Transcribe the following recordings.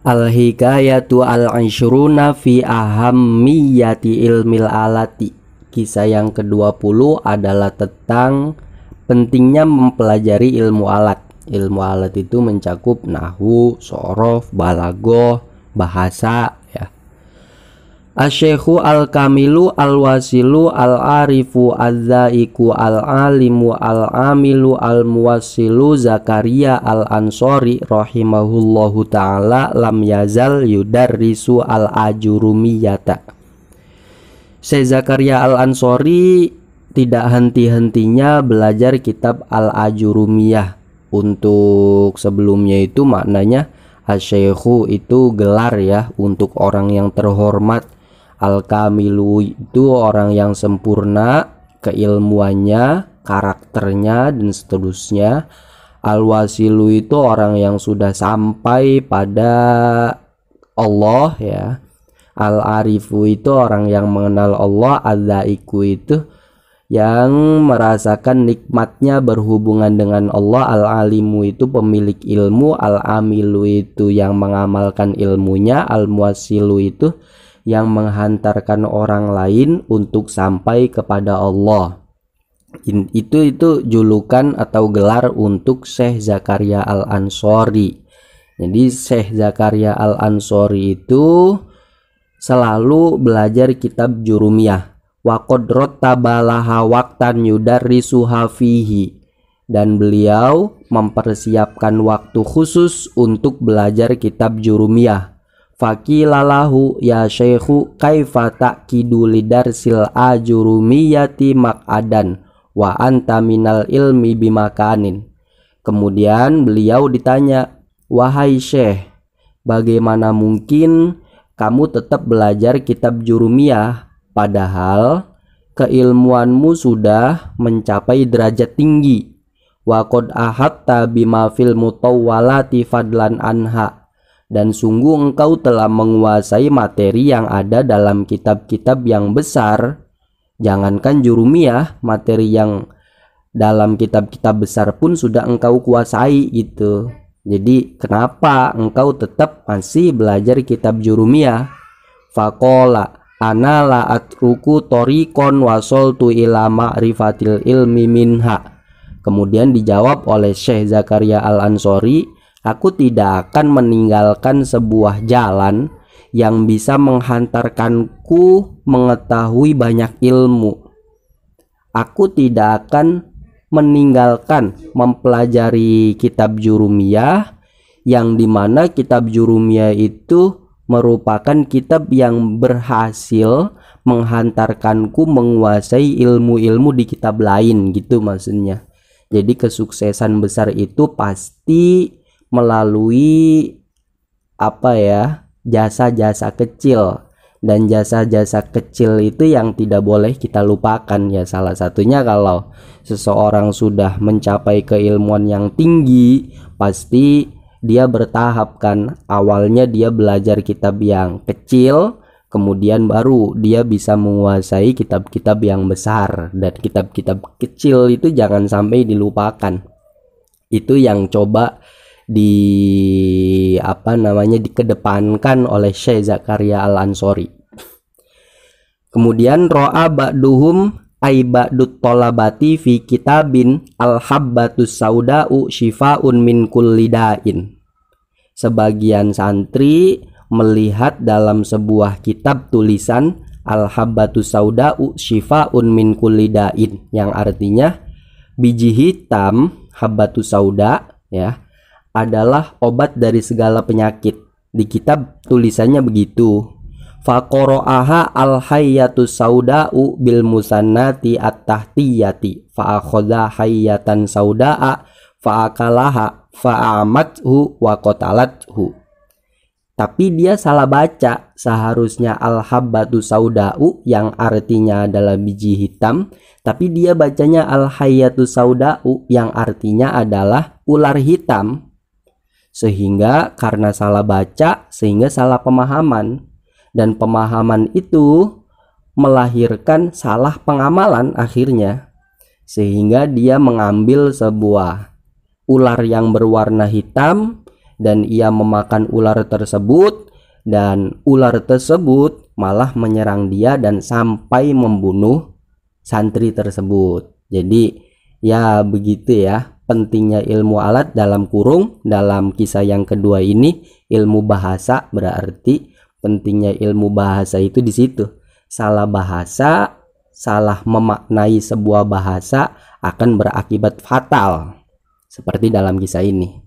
Al-hikayatu al-ashruna fi ahammiyati ilmil alati. Kisah yang ke-20 adalah tentang pentingnya mempelajari ilmu alat. Ilmu alat itu mencakup nahwu, shorof, balaghah, bahasa ya. Asy-syaikhu al-kamilu al-wasilu al-arifu az-zaiku al-alimu al-amilu al-muwassilu Zakaria al-Ansori rahimahullahu ta'ala lam yazal yudarrisu al-ajurumiyata. Syekh Zakaria al-Ansori tidak henti-hentinya belajar kitab al-ajurumiyah. Untuk sebelumnya itu maknanya asy-syaikhu itu gelar ya untuk orang yang terhormat. Al-kamilu itu orang yang sempurna keilmuannya, karakternya dan seterusnya. Al-wasilu itu orang yang sudah sampai pada Allah ya. Al-arifu itu orang yang mengenal Allah. Az-zaiku itu yang merasakan nikmatnya berhubungan dengan Allah. Al-alimu itu pemilik ilmu. Al-amilu itu yang mengamalkan ilmunya. Al-muwassilu itu yang menghantarkan orang lain untuk sampai kepada Allah. Itu julukan atau gelar untuk Syekh Zakaria al-Ansori. Jadi Syekh Zakaria al-Ansori itu selalu belajar kitab jurumiyah. Wa qad rattabalaha waqtan yudarrisuha fihi, dan beliau mempersiapkan waktu khusus untuk belajar kitab jurumiyah. Faqilalahu ya syaikhu kaifa taqidu lidarsil ajurumiyati maq'adan wa anta minal ilmi bimakanin. Kemudian beliau ditanya, wahai syekh, bagaimana mungkin kamu tetap belajar kitab jurumiyah padahal keilmuanmu sudah mencapai derajat tinggi. Wa qad ahatta bima fil mutawwalati fadlan anha, dan sungguh engkau telah menguasai materi yang ada dalam kitab-kitab yang besar. Jangankan jurumiyah, materi yang dalam kitab-kitab besar pun sudah engkau kuasai gitu. Jadi kenapa engkau tetap masih belajar kitab jurumiyah? Faqala ana la atruku tariqon wasoltu ila ma'rifatil ilmi minha. Kemudian dijawab oleh Syekh Zakaria al-Ansori, aku tidak akan meninggalkan sebuah jalan yang bisa menghantarkanku mengetahui banyak ilmu. Aku tidak akan meninggalkan mempelajari kitab jurumiyah, yang dimana kitab jurumiyah itu merupakan kitab yang berhasil menghantarkanku menguasai ilmu-ilmu di kitab lain gitu maksudnya. Jadi kesuksesan besar itu pasti melalui jasa-jasa kecil, dan jasa-jasa kecil itu yang tidak boleh kita lupakan ya. Salah satunya kalau seseorang sudah mencapai keilmuan yang tinggi, pasti dia bertahap kan. Awalnya dia belajar kitab yang kecil, kemudian baru dia bisa menguasai kitab-kitab yang besar, dan kitab-kitab kecil itu jangan sampai dilupakan. Itu yang coba dikedepankan oleh Syekh Zakaria al-Ansori. Kemudian ro'a ba'duhum ay ba'dut tolabati fi kitabin al-habbatus sauda'u shifaun min kulli da'in. Sebagian santri melihat dalam sebuah kitab tulisan al-habbatus sauda'u shifaun min kulli da'in, yang artinya biji hitam habbatus sauda ya adalah obat dari segala penyakit. Di kitab tulisannya begitu. Faqara'aha al-hayyatus sauda'u bil musannati at-tahtiyati fa akhadha hayyatan sauda'a fa akalaha fa amathu wa qatalathu. Tapi dia salah baca. Seharusnya al-habbatus sauda'u yang artinya adalah biji hitam, tapi dia bacanya al-hayyatus sauda'u yang artinya adalah ular hitam. Sehingga karena salah baca, sehingga salah pemahaman, dan pemahaman itu melahirkan salah pengamalan akhirnya, sehingga dia mengambil sebuah ular yang berwarna hitam, dan ia memakan ular tersebut, dan ular tersebut malah menyerang dia dan sampai membunuh santri tersebut. Jadi ya begitu ya pentingnya ilmu alat, dalam kurung dalam kisah yang kedua ini ilmu bahasa. Berarti pentingnya ilmu bahasa itu di situ. Salah bahasa, salah memaknai sebuah bahasa akan berakibat fatal, seperti dalam kisah ini.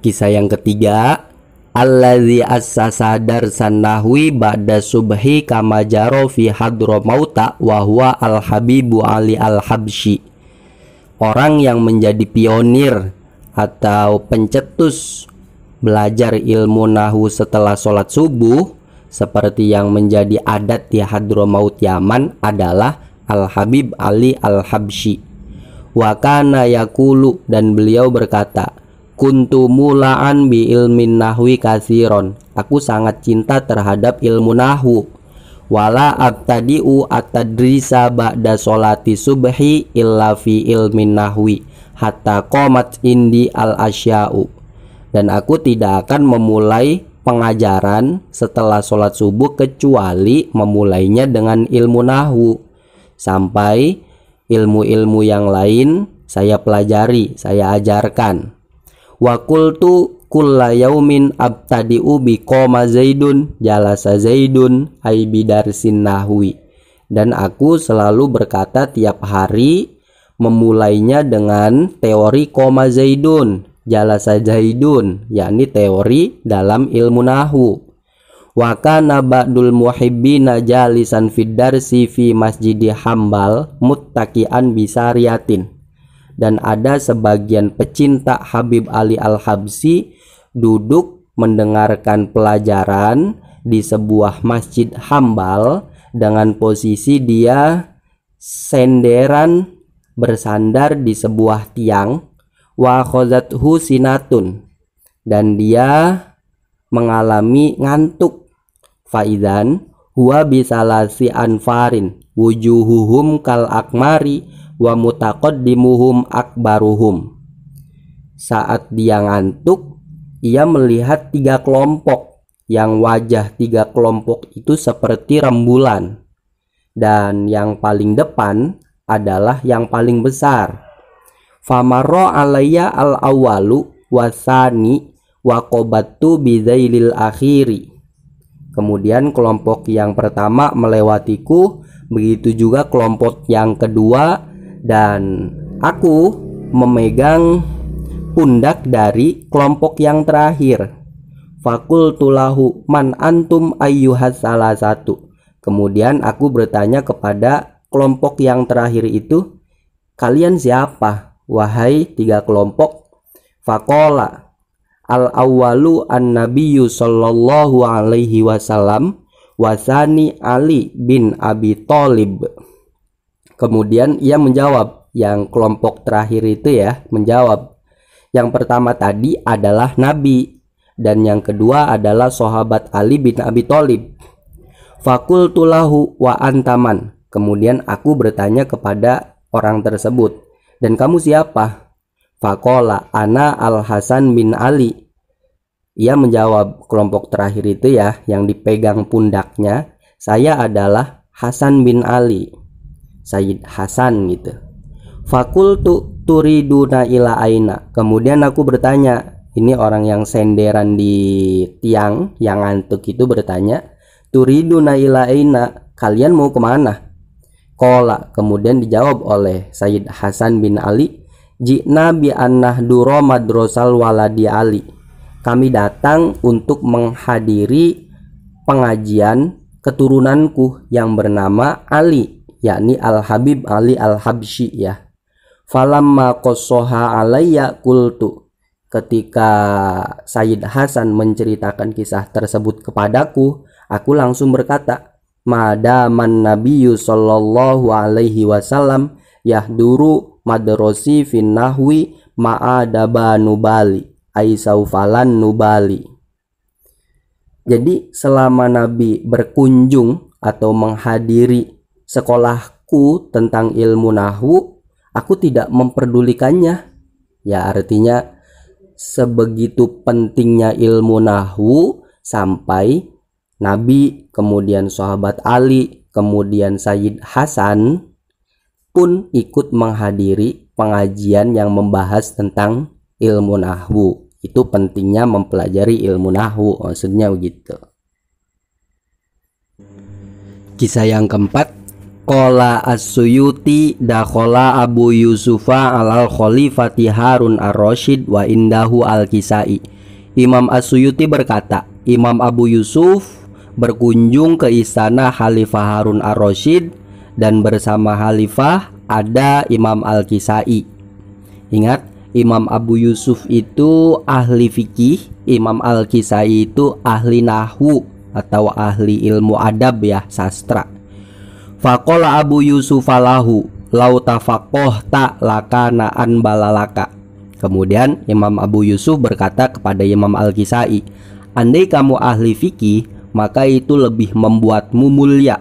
Kisah yang ketiga, allazi assasa darsan nahwi ba'da subhi kama jaro fi hadramauta wa huwa al-habibu ali al-habsyi. Orang yang menjadi pionir atau pencetus belajar ilmu nahwu setelah sholat subuh, seperti yang menjadi adat di Hadramaut Yaman, adalah Al-Habib Ali Al-Habsyi. Wa kana yaqulu, dan beliau berkata, kuntu mula'an bi ilmin nahwi katsiron, aku sangat cinta terhadap ilmu nahwu. Wala abtadi'u at-tadrisa ba'da sholati subhi illa fi ilmin nahwi hatta qomat indi al-asya'u, dan aku tidak akan memulai pengajaran setelah sholat subuh kecuali memulainya dengan ilmu nahwu, sampai ilmu-ilmu yang lain saya pelajari, saya ajarkan. Wa qultu kulla yaumin abtadi'u bi qoma zaidun jalasa zaidun ay bidarsin nahwi, dan aku selalu berkata tiap hari memulainya dengan teori qoma zaidun jalasa zaidun, yakni teori dalam ilmu nahwu. Wa kana ba'dul muhibbina jalisan fid darsi fi masjidi Hambal muttaqian bisariyatin, dan ada sebagian pecinta Habib Ali Al-Habsyi duduk mendengarkan pelajaran di sebuah masjid Hambal dengan posisi dia senderan bersandar di sebuah tiang. Wa khazathu sinatun, dan dia mengalami ngantuk. Faidan huwa bisalasi anfarin wujuhuhum kal akmari wa mutaqaddimuhum akbaruhum. Saat dia ngantuk, ia melihat 3 kelompok, yang wajah 3 kelompok itu seperti rembulan, dan yang paling depan adalah yang paling besar. Famarro alayya al-awwalu wasani wa qobattu bizailil akhiri. Kemudian kelompok yang pertama melewatiku, begitu juga kelompok yang kedua, dan aku memegang pundak dari kelompok yang terakhir. Fakultu lahu man antum ayyuhas salah satu. Kemudian aku bertanya kepada kelompok yang terakhir itu, kalian siapa, wahai 3 kelompok? Faqala al-awwalu an-nabiyyu sallallahu alaihi wasallam wasani Ali bin Abi Thalib. Kemudian ia menjawab, yang kelompok terakhir itu ya menjawab, yang pertama tadi adalah Nabi, dan yang kedua adalah sahabat Ali bin Abi Thalib. Fakultu lahu wa antaman. Kemudian aku bertanya kepada orang tersebut, dan kamu siapa? Faqala ana Al-Hasan bin Ali. Ia menjawab, kelompok terakhir itu ya yang dipegang pundaknya, saya adalah Hasan bin Ali, Sayyid Hasan gitu. Fakultu turiduna ila aina. Kemudian aku bertanya, ini orang yang senderan di tiang yang ngantuk itu bertanya, turiduna ila aina, kalian mau kemana? Qala, kemudian dijawab oleh Sayyid Hasan bin Ali, ji'na bi annahdura madrasal waladi Ali. Kami datang untuk menghadiri pengajian keturunanku yang bernama Ali, yakni Al-Habib Ali Al-Habsyi ya. Falamma qassaha alayya qultu. Ketika Sayyid Hasan menceritakan kisah tersebut kepadaku, aku langsung berkata, madaman nabiyyu sallallahu alaihi wasallam yahduru madrasi fin nahwi ma'adaba nubali aisaufalan nubali. Jadi selama Nabi berkunjung atau menghadiri sekolahku tentang ilmu nahwu, aku tidak memperdulikannya. Ya artinya sebegitu pentingnya ilmu nahwu sampai Nabi, kemudian sahabat Ali, kemudian Sayyid Hasan pun ikut menghadiri pengajian yang membahas tentang ilmu nahwu. Itu pentingnya mempelajari ilmu nahwu, maksudnya begitu. Kisah yang keempat, qala as-Suyuti dakhala Abu Yusufa alal khalifati Harun ar-Rasyid wa indahu al-Kisai. Imam as-Suyuti berkata, Imam Abu Yusuf berkunjung ke istana Khalifah Harun ar-Rasyid dan bersama Khalifah ada Imam al-Kisai. Ingat, Imam Abu Yusuf itu ahli fikih, Imam al-Kisai itu ahli nahwu atau ahli ilmu adab ya, sastra. Faqala Abu Yusuf lahu lau tafaqohta lakana an balalaka. Kemudian Imam Abu Yusuf berkata kepada Imam al-Kisai, andai kamu ahli fikih, maka itu lebih membuatmu mulia.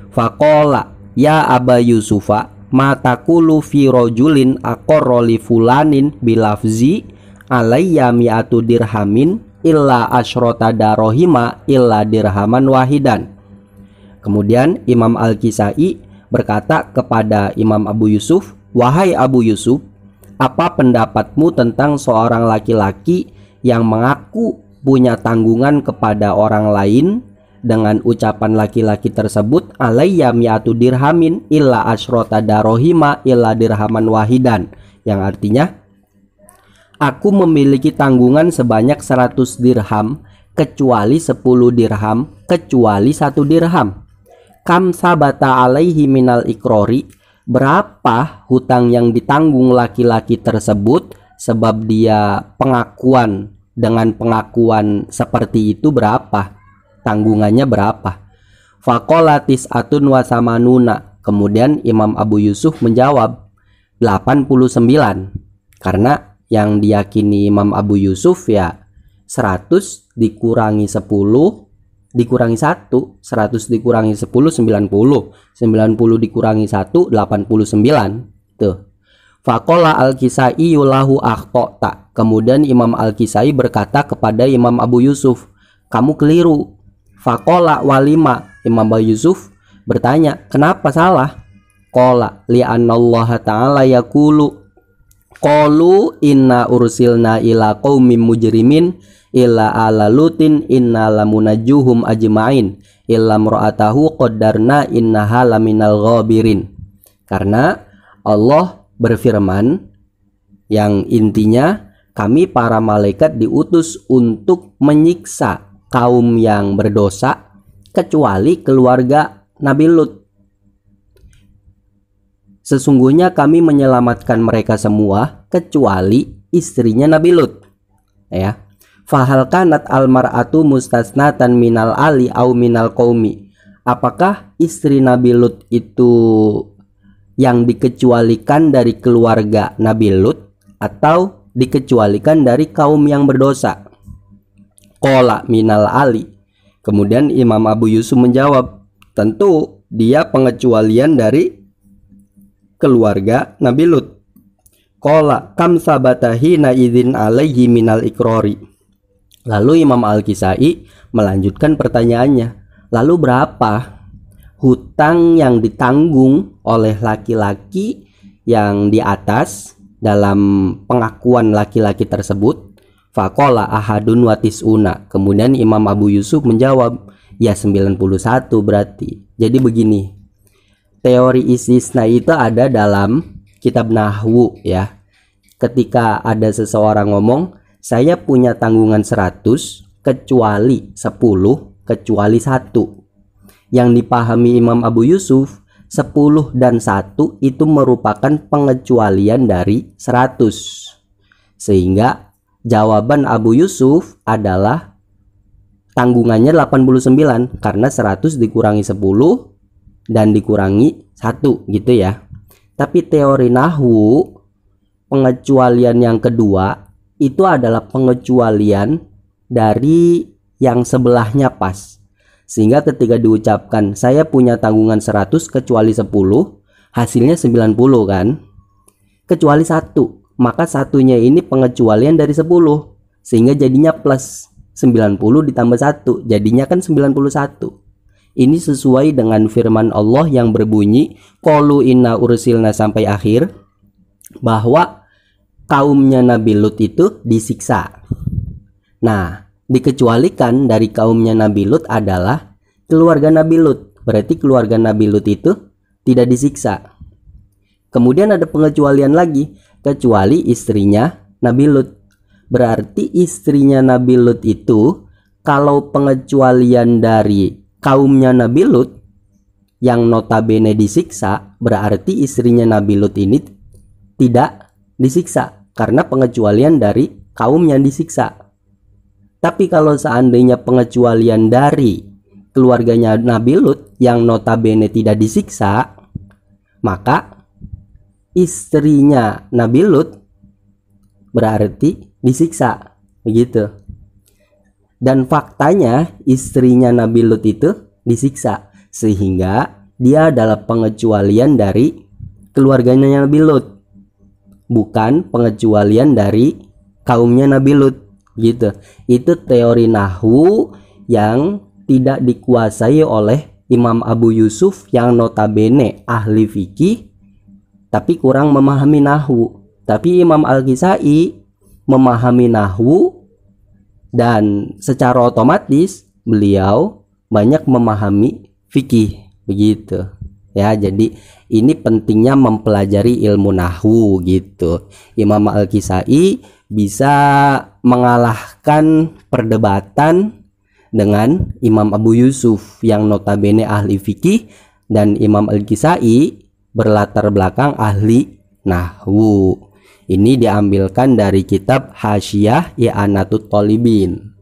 Faqala ya Aba Yusufa matakulu fi rojulin aqarra li fulanin bilafzi alayya mi'atu dirhamin illa asyrota darohima illa dirhaman wahidan. Kemudian Imam al-Kisai berkata kepada Imam Abu Yusuf, wahai Abu Yusuf, apa pendapatmu tentang seorang laki-laki yang mengaku punya tanggungan kepada orang lain dengan ucapan laki-laki tersebut alayya mi'atu dirhamin illa asyrota darohima illa dirhaman wahidan, yang artinya aku memiliki tanggungan sebanyak 100 dirham kecuali 10 dirham kecuali 1 dirham. Kam sabata alaihi minal ikrori, berapa hutang yang ditanggung laki-laki tersebut sebab dia pengakuan. Dengan pengakuan seperti itu berapa? Tanggungannya berapa? Faqala tis'atun wa samanuna. Kemudian Imam Abu Yusuf menjawab 89. Karena yang diyakini Imam Abu Yusuf ya 100 dikurangi 10 dikurangi 1, 100 dikurangi 10 90, 90 dikurangi 1 89. Tuh. Faqala al-Kisai lahu akhtota. Kemudian Imam al-Kisai berkata kepada Imam Abu Yusuf, kamu keliru. Faqala walima. Imam Abu Yusuf bertanya, kenapa salah? Qala li'annallaha ta'ala yaqulu qalu inna ursilna ila qaumim mujrimin illa ala lutin inna lamunajjuhum ajma'in illa mra'atahu qaddarna innaha laminal ghabirin. Karena Allah berfirman yang intinya kami para malaikat diutus untuk menyiksa kaum yang berdosa kecuali keluarga Nabi Lut. Sesungguhnya kami menyelamatkan mereka semua kecuali istrinya Nabi Lut. Ya. Fahal kanat almar'atu mustasnatan minal ali au minal qaumi. Apakah istri Nabi Lut itu yang dikecualikan dari keluarga Nabi Lut atau dikecualikan dari kaum yang berdosa? Qala minal ali. Kemudian Imam Abu Yusuf menjawab, tentu dia pengecualian dari keluarga Nabi Lut. Qala kam sabatahina idzin alaihi minal ikrori. Lalu Imam al-Kisai melanjutkan pertanyaannya, lalu berapa hutang yang ditanggung oleh laki-laki yang di atas dalam pengakuan laki-laki tersebut? Faqala ahadun wa tis'una. Kemudian Imam Abu Yusuf menjawab, ya 91 berarti. Jadi begini, teori istisna itu ada dalam kitab nahwu ya. Ketika ada seseorang ngomong, saya punya tanggungan 100 kecuali 10 kecuali 1. Yang dipahami Imam Abu Yusuf, 10 dan 1 itu merupakan pengecualian dari 100. Sehingga jawaban Abu Yusuf adalah tanggungannya 89 karena 100 dikurangi 10 dan dikurangi 1 gitu ya. Tapi teori nahwu, pengecualian yang kedua itu adalah pengecualian dari yang sebelahnya pas. Sehingga ketika diucapkan saya punya tanggungan 100 kecuali 10, hasilnya 90 kan? Kecuali 1. maka satunya ini pengecualian dari 10, sehingga jadinya plus 90 ditambah 1, jadinya kan 91. Ini sesuai dengan firman Allah yang berbunyi qalu inna ursilna sampai akhir, bahwa kaumnya Nabi Lut itu disiksa. Nah, dikecualikan dari kaumnya Nabi Lut adalah keluarga Nabi Lut. Berarti keluarga Nabi Lut itu tidak disiksa. Kemudian ada pengecualian lagi, kecuali istrinya Nabi Lut. Berarti istrinya Nabi Lut itu, kalau pengecualian dari kaumnya Nabi Lut yang notabene disiksa, berarti istrinya Nabi Lut ini tidak disiksa karena pengecualian dari kaum yang disiksa. Tapi kalau seandainya pengecualian dari keluarganya Nabi Lut yang notabene tidak disiksa, maka istrinya Nabi Lut berarti disiksa, begitu. Dan faktanya istrinya Nabi Lut itu disiksa, sehingga dia adalah pengecualian dari keluarganya Nabi Lut, bukan pengecualian dari kaumnya Nabi Lut, gitu. Itu teori nahwu yang tidak dikuasai oleh Imam Abu Yusuf yang notabene ahli fikih tapi kurang memahami nahwu. Tapi Imam Al-Kisai memahami nahwu dan secara otomatis beliau banyak memahami fikih, begitu ya. Jadi ini pentingnya mempelajari ilmu nahwu, gitu. Imam Al-Kisai bisa mengalahkan perdebatan dengan Imam Abu Yusuf yang notabene ahli fikih, dan Imam Al-Kisai berlatar belakang ahli nahwu. Ini diambilkan dari kitab Hasyiyah I'anatut Thalibin.